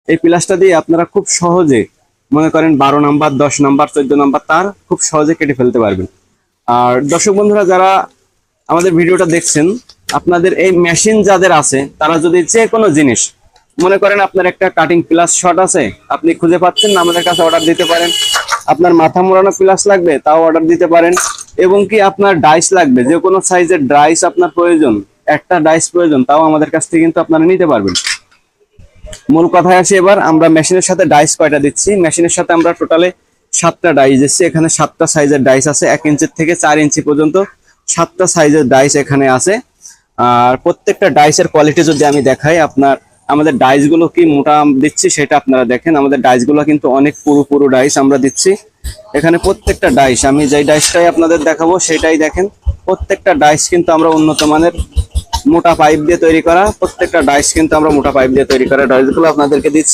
এই প্লাসটা দিয়ে আপনারা খুব সহজে মনে করেন 12 নাম্বার, 10 নাম্বার, 14 নাম্বার তার খুব সহজে কেটে ফেলতে পারবেন। আর দর্শক বন্ধুরা যারা আমাদের ভিডিওটা দেখছেন, আপনাদের এই মেশিন যাদের আছে তারা যদি যে কোনো জিনিস মনে করেন, আপনার একটা কাটিং প্লাস শর্ট আছে, আপনি খুঁজে পাচ্ছেন না, আমাদের কাছে অর্ডার দিতে পারেন। আপনার মাথা মোড়ানো প্লাস লাগবে, তাও অর্ডার দিতে পারেন। এবং কি আপনার ডাইস লাগবে, যে কোনো সাইজের ডাইস আপনার প্রয়োজন, একটা ডাইস প্রয়োজন, তাও আমাদের কাছ থেকে কিন্তু আপনারা নিতে পারবেন। মূল কথায় আসি, এবার আমরা মেশিনের সাথে ডাইস কয়টা দিচ্ছি। মেশিনের সাথে আমরা টোটালে 7টা ডাইস দিচ্ছি। এখানে 7টা সাইজের ডাইস আছে, 1 ইঞ্চি থেকে 4 ইঞ্চি পর্যন্ত 7টা সাইজের ডাইস এখানে আছে। আর প্রত্যেকটা ডাইসের কোয়ালিটি যদি আমি দেখাই, আপনার আমাদের ডাইস গুলো কি মোটা দিচ্ছি সেটা আপনারা দেখেন। আমাদের ডাইস গুলো কিন্তু অনেক পুরো পুরো ডাইস আমরা দিচ্ছি। এখানে প্রত্যেকটা ডাইস, আমি যেই ডাইসটাই আপনাদের দেখাবো সেটাই দেখেন। প্রত্যেকটা ডাইস কিন্তু আমরা উন্নত মানের মোটা পাইপ দিয়ে তৈরি করা, প্রত্যেকটা ডাইস কিন্তু আমরা মোটা পাইপ দিয়ে তৈরি করা ডাইস গুলো আপনাদেরকে দিচ্ছি।